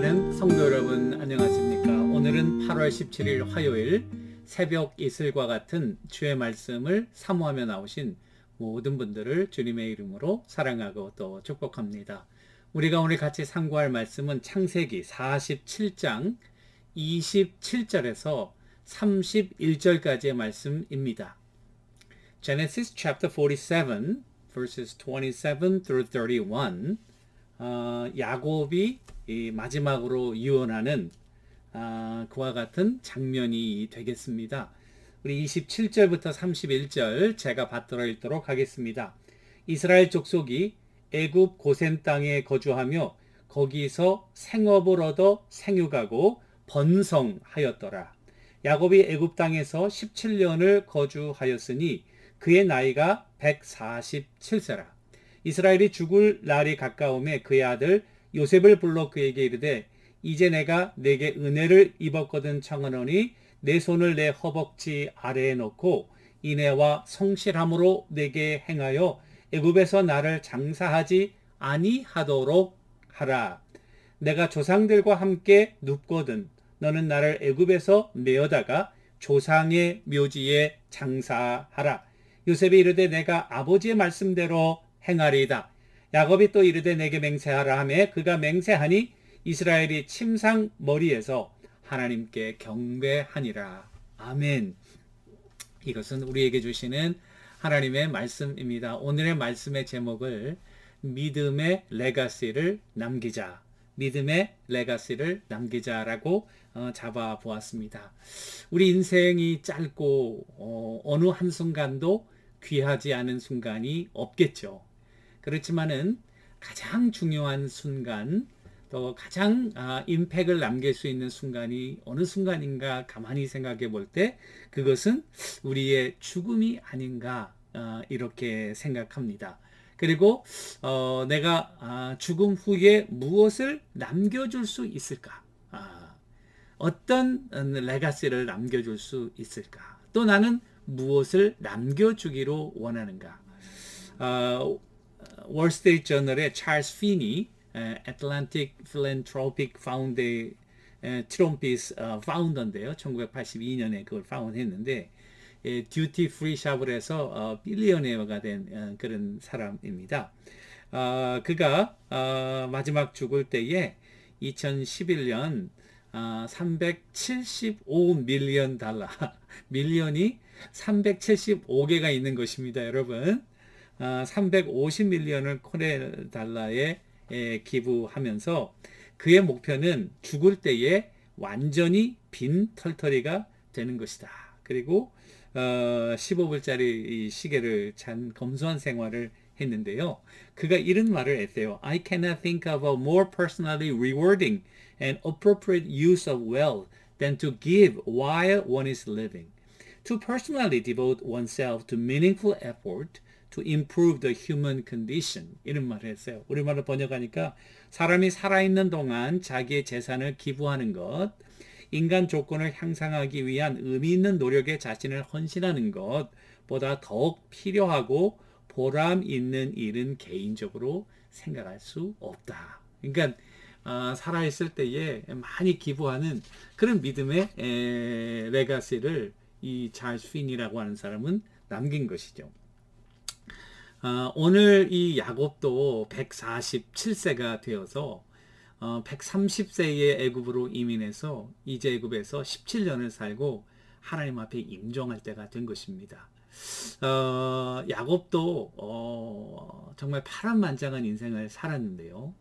사랑하는 성도 여러분, 안녕하십니까? 오늘은 8월 17일 화요일 새벽 이슬과 같은 주의 말씀을 사모하며 나오신 모든 분들을 주님의 이름으로 사랑하고 또 축복합니다. 우리가 오늘 같이 상고할 말씀은 창세기 47장 27절에서 31절까지의 말씀입니다. Genesis chapter 47 verses 27 through 31. 야곱이 마지막으로 유언하는 그와 같은 장면이 되겠습니다. 우리 27절부터 31절 제가 받들어 읽도록 하겠습니다. 이스라엘 족속이 애굽 고센 땅에 거주하며 거기서 생업을 얻어 생육하고 번성하였더라. 야곱이 애굽 땅에서 17년을 거주하였으니 그의 나이가 147세라. 이스라엘이 죽을 날이 가까움에 그의 아들 요셉을 불러 그에게 이르되 이제 내가 내게 은혜를 입었거든 청하노니 내 손을 내 허벅지 아래에 놓고 인애와 성실함으로 내게 행하여 애굽에서 나를 장사하지 아니하도록 하라. 내가 조상들과 함께 눕거든 너는 나를 애굽에서 내어다가 조상의 묘지에 장사하라. 요셉이 이르되 내가 아버지의 말씀대로 행하리이다. 야곱이 또 이르되 내게 맹세하라 하매 그가 맹세하니 이스라엘이 침상 머리에서 하나님께 경배하니라. 아멘. 이것은 우리에게 주시는 하나님의 말씀입니다. 오늘의 말씀의 제목을 믿음의 레가시를 남기자. 믿음의 레가시를 남기자라고 잡아보았습니다. 우리 인생이 짧고 어느 한순간도 귀하지 않은 순간이 없겠죠. 그렇지만은 가장 중요한 순간, 또 가장 임팩을 남길 수 있는 순간이 어느 순간인가 가만히 생각해 볼 때 그것은 우리의 죽음이 아닌가 이렇게 생각합니다. 그리고 내가 죽음 후에 무엇을 남겨줄 수 있을까? 어떤 레가시를 남겨줄 수 있을까? 또 나는 무엇을 남겨주기로 원하는가? 월스트리트 저널의 찰스 피니, Atlantic Philanthropic Philanthropist 파운더인데요. 1982년에 그걸 파운드했는데 듀티 프리 샵을 해서 빌리어네어가 된 그런 사람입니다. 그가 마지막 죽을 때에 2011년 375 밀리언 달러, 밀리언이 375개가 있는 것입니다, 여러분. 350 밀리언을 코레 달러에 기부하면서 그의 목표는 죽을 때에 완전히 빈 털터리가 되는 것이다. 그리고 15불짜리 시계를 찬 검소한 생활을 했는데요. 그가 이런 말을 했대요. I cannot think of a more personally rewarding and appropriate use of wealth than to give while one is living. To personally devote oneself to meaningful effort to improve the human condition. 이런 말을 했어요. 우리말로 번역하니까 사람이 살아있는 동안 자기의 재산을 기부하는 것, 인간 조건을 향상하기 위한 의미 있는 노력에 자신을 헌신하는 것보다 더욱 필요하고 보람 있는 일은 개인적으로 생각할 수 없다. 그러니까 살아있을 때에 많이 기부하는 그런 믿음의 레가시를 이 찰스 핀이라고 하는 사람은 남긴 것이죠. 오늘 이 야곱도 147세가 되어서 130세의 애굽으로 이민해서 이제 애굽에서 17년을 살고 하나님 앞에 임종할 때가 된 것입니다. 야곱도 정말 파란만장한 인생을 살았는데요.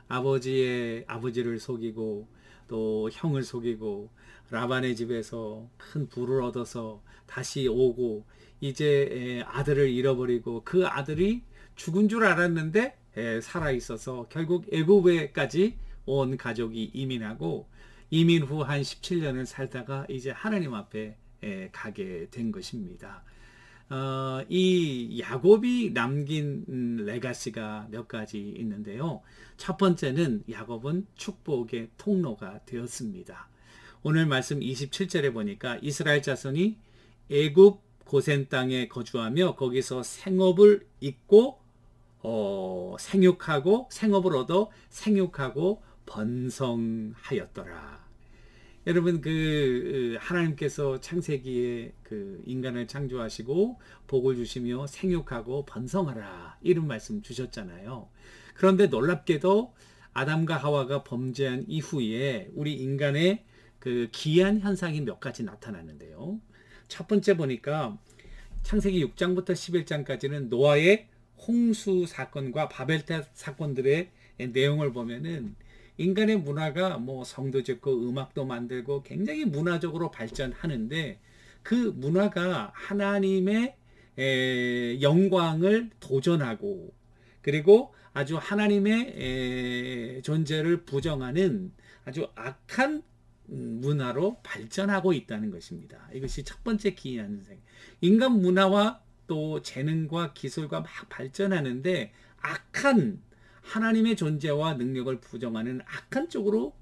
아버지를 속이고 또 형을 속이고 라반의 집에서 큰 부를 얻어서 다시 오고 이제 아들을 잃어버리고 그 아들이 죽은 줄 알았는데 살아있어서 결국 애굽에까지 온 가족이 이민하고 이민 후 한 17년을 살다가 이제 하나님 앞에 가게 된 것입니다. 이 야곱이 남긴 레가시가 몇 가지 있는데요. 첫 번째는 야곱은 축복의 통로가 되었습니다. 오늘 말씀 27절에 보니까 이스라엘 자손이 애굽 고센 땅에 거주하며 거기서 생업을 잇고 생업을 얻어 생육하고 번성하였더라. 여러분, 하나님께서 창세기에 인간을 창조하시고 복을 주시며 생육하고 번성하라 이런 말씀 주셨잖아요. 그런데 놀랍게도 아담과 하와가 범죄한 이후에 우리 인간의 기이한 현상이 몇 가지 나타나는데요. 첫 번째 보니까 창세기 6장부터 11장까지는 노아의 홍수 사건과 바벨탑 사건들의 내용을 보면은 인간의 문화가 뭐 성도 짓고 음악도 만들고 굉장히 문화적으로 발전하는데 그 문화가 하나님의 영광을 도전하고 그리고 아주 하나님의 존재를 부정하는 아주 악한 문화로 발전하고 있다는 것입니다. 이것이 첫 번째 기이한 현상. 인간 문화와 또 재능과 기술과 막 발전하는데 악한 하나님의 존재와 능력을 부정하는 악한 쪽으로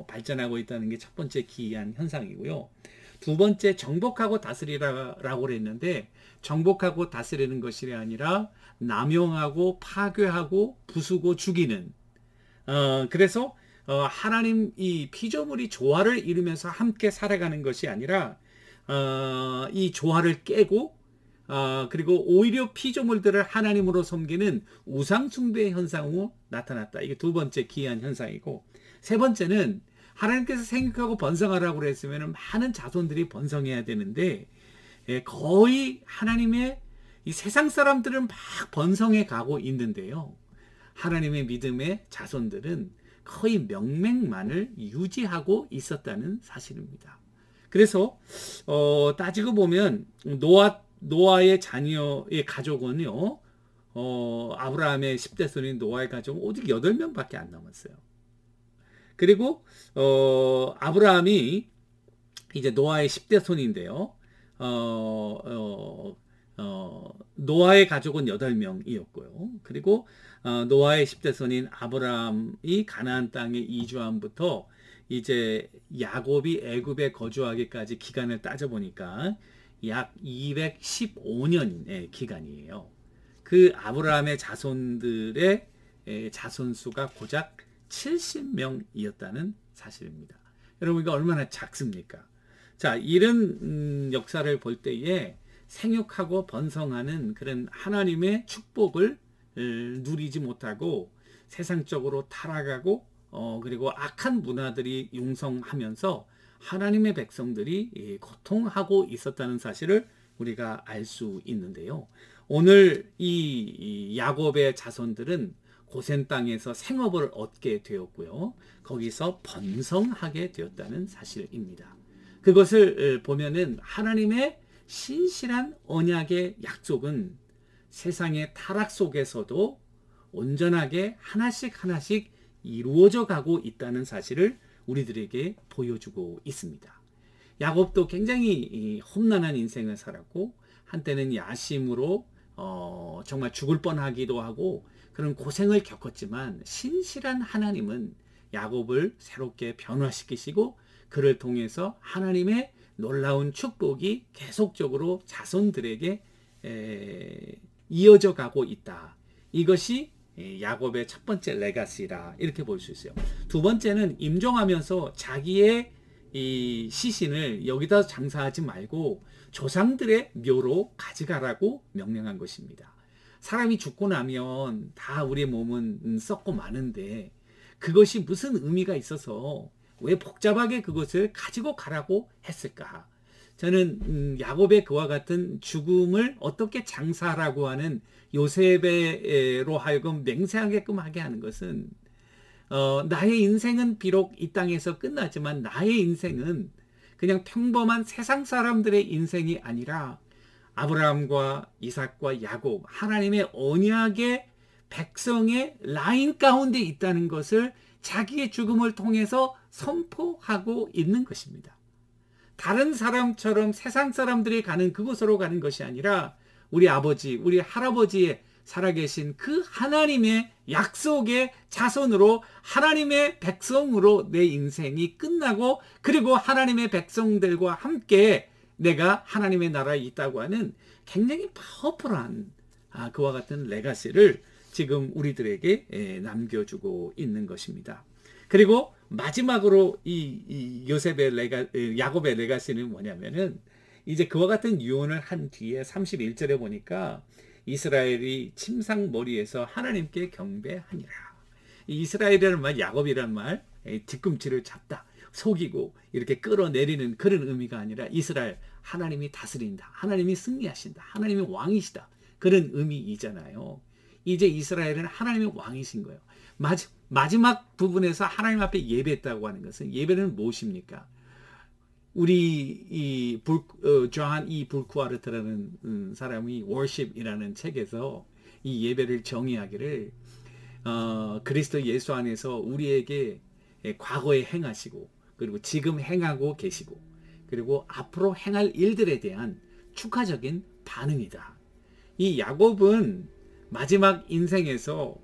발전하고 있다는 게 첫 번째 기이한 현상이고요. 두 번째, 정복하고 다스리라라고 그랬는데 정복하고 다스리는 것이 아니라 남용하고 파괴하고 부수고 죽이는 그래서 하나님 이 피조물이 조화를 이루면서 함께 살아가는 것이 아니라 이 조화를 깨고 그리고 오히려 피조물들을 하나님으로 섬기는 우상숭배 현상으로 나타났다. 이게 두 번째 기이한 현상이고, 세 번째는 하나님께서 생육하고 번성하라고 그랬으면 많은 자손들이 번성해야 되는데 거의 하나님의 이 세상 사람들은 막 번성해 가고 있는데요. 하나님의 믿음의 자손들은 거의 명맥만을 유지하고 있었다는 사실입니다. 그래서 따지고 보면 노아의 자녀의 가족은요, 아브라함의 10대 손인 노아의 가족은 오직 8명밖에 안 남았어요. 그리고 아브라함이 이제 노아의 10대 손인데요. 노아의 가족은 8명이었고요. 그리고 노아의 10대 손인 아브라함이 가나안 땅에 이주함부터 이제 야곱이 애굽에 거주하기까지 기간을 따져보니까 약 215년의 기간이에요. 그 아브라함의 자손들의 자손수가 고작 70명이었다는 사실입니다. 여러분, 이거 얼마나 작습니까? 자, 이런 역사를 볼 때에 생육하고 번성하는 그런 하나님의 축복을 누리지 못하고 세상적으로 타락하고 그리고 악한 문화들이 융성하면서 하나님의 백성들이 고통하고 있었다는 사실을 우리가 알 수 있는데요. 오늘 이 야곱의 자손들은 고센 땅에서 생업을 얻게 되었고요. 거기서 번성하게 되었다는 사실입니다. 그것을 보면은 하나님의 신실한 언약의 약속은 세상의 타락 속에서도 온전하게 하나씩 하나씩 이루어져 가고 있다는 사실을 우리들에게 보여주고 있습니다. 야곱도 굉장히 험난한 인생을 살았고 한때는 야심으로 정말 죽을 뻔하기도 하고 그런 고생을 겪었지만 신실한 하나님은 야곱을 새롭게 변화시키시고 그를 통해서 하나님의 놀라운 축복이 계속적으로 자손들에게 이어져 가고 있다. 이것이 야곱의 첫 번째 레가시라 이렇게 볼 수 있어요. 두 번째는 임종하면서 자기의 이 시신을 여기다 장사하지 말고 조상들의 묘로 가져가라고 명령한 것입니다. 사람이 죽고 나면 다 우리의 몸은 썩고 마는데 그것이 무슨 의미가 있어서 왜 복잡하게 그것을 가지고 가라고 했을까? 저는 야곱의 그와 같은 죽음을 어떻게 장사라고 하는 요셉으로 하여금 맹세하게끔 하게 하는 것은 나의 인생은 비록 이 땅에서 끝나지만 나의 인생은 그냥 평범한 세상 사람들의 인생이 아니라 아브라함과 이삭과 야곱 하나님의 언약의 백성의 라인 가운데 있다는 것을 자기의 죽음을 통해서 선포하고 있는 것입니다. 다른 사람처럼 세상 사람들이 가는 그곳으로 가는 것이 아니라 우리 아버지, 우리 할아버지의 살아계신 그 하나님의 약속의 자손으로 하나님의 백성으로 내 인생이 끝나고 그리고 하나님의 백성들과 함께 내가 하나님의 나라에 있다고 하는 굉장히 파워풀한 그와 같은 레가시를 지금 우리들에게 남겨주고 있는 것입니다. 그리고 마지막으로 야곱의 레가시는 뭐냐면은 이제 그와 같은 유언을 한 뒤에 31절에 보니까 이스라엘이 침상머리에서 하나님께 경배하니라. 이 이스라엘이라는 말, 야곱이라는 말, 뒤꿈치를 잡다, 속이고 이렇게 끌어내리는 그런 의미가 아니라 이스라엘, 하나님이 다스린다, 하나님이 승리하신다, 하나님이 왕이시다, 그런 의미이잖아요. 이제 이스라엘은 하나님의 왕이신 거예요. 마지막 부분에서 하나님 앞에 예배했다고 하는 것은, 예배는 무엇입니까? 우리 조한 불쿠아르트라는 사람이 worship이라는 책에서 이 예배를 정의하기를 그리스도 예수 안에서 우리에게 과거에 행하시고, 그리고 지금 행하고 계시고, 그리고 앞으로 행할 일들에 대한 축하적인 반응이다. 이 야곱은 마지막 인생에서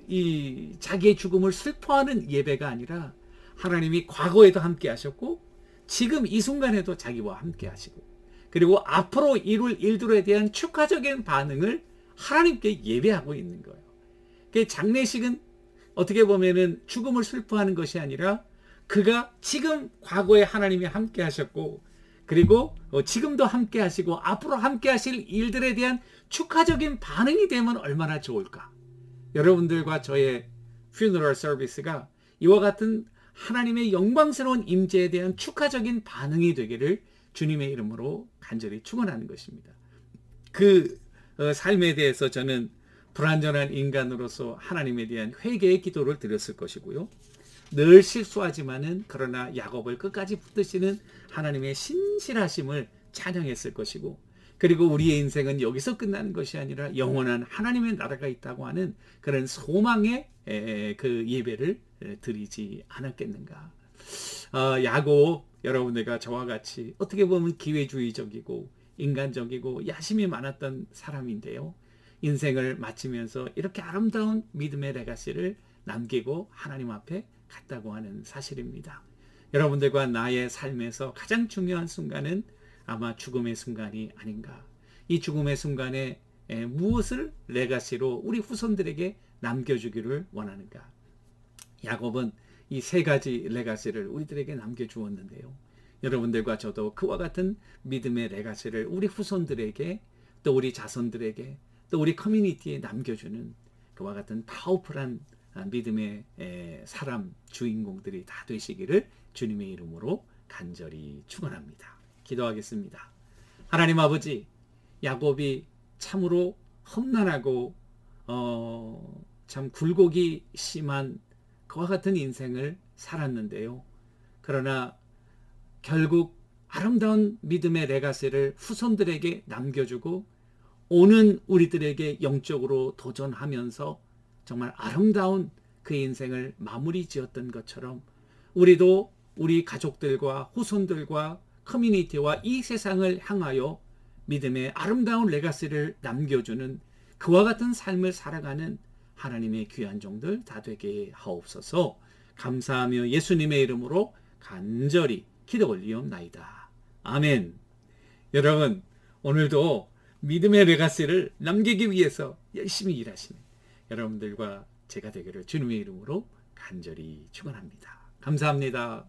이 자기의 죽음을 슬퍼하는 예배가 아니라 하나님이 과거에도 함께 하셨고 지금 이 순간에도 자기와 함께 하시고, 그리고 앞으로 이룰 일들에 대한 축하적인 반응을 하나님께 예배하고 있는 거예요. 장례식은 어떻게 보면은 죽음을 슬퍼하는 것이 아니라 그가 지금 과거에 하나님이 함께 하셨고, 그리고 지금도 함께 하시고 앞으로 함께 하실 일들에 대한 축하적인 반응이 되면 얼마나 좋을까. 여러분들과 저의 funeral service가 이와 같은 하나님의 영광스러운 임재에 대한 축하적인 반응이 되기를 주님의 이름으로 간절히 축원하는 것입니다. 그 삶에 대해서 저는 불완전한 인간으로서 하나님에 대한 회개의 기도를 드렸을 것이고요. 늘 실수하지만은 그러나 야곱을 끝까지 붙드시는 하나님의 신실하심을 찬양했을 것이고, 그리고 우리의 인생은 여기서 끝나는 것이 아니라 영원한 하나님의 나라가 있다고 하는 그런 소망의 그 예배를 드리지 않았겠는가. 야곱, 여러분들과 저와 같이 어떻게 보면 기회주의적이고 인간적이고 야심이 많았던 사람인데요, 인생을 마치면서 이렇게 아름다운 믿음의 레가시를 남기고 하나님 앞에 갔다고 하는 사실입니다. 여러분들과 나의 삶에서 가장 중요한 순간은 아마 죽음의 순간이 아닌가. 이 죽음의 순간에 무엇을 레가시로 우리 후손들에게 남겨주기를 원하는가. 야곱은 이 세 가지 레가시를 우리들에게 남겨주었는데요, 여러분들과 저도 그와 같은 믿음의 레가시를 우리 후손들에게, 또 우리 자손들에게, 또 우리 커뮤니티에 남겨주는 그와 같은 파워풀한 믿음의 사람, 주인공들이 다 되시기를 주님의 이름으로 간절히 축원합니다. 기도하겠습니다. 하나님 아버지, 야곱이 참으로 험난하고 참 굴곡이 심한 그와 같은 인생을 살았는데요, 그러나 결국 아름다운 믿음의 레가시를 후손들에게 남겨주고 오는 우리들에게 영적으로 도전하면서 정말 아름다운 그 인생을 마무리 지었던 것처럼, 우리도 우리 가족들과 후손들과 커뮤니티와 이 세상을 향하여 믿음의 아름다운 레가시를 남겨주는 그와 같은 삶을 살아가는 하나님의 귀한 종들 다 되게 하옵소서. 감사하며 예수님의 이름으로 간절히 기도 올리옵나이다. 아멘. 여러분, 오늘도 믿음의 레가시를 남기기 위해서 열심히 일하시는 여러분들과 제가 되기를 주님의 이름으로 간절히 축원합니다. 감사합니다.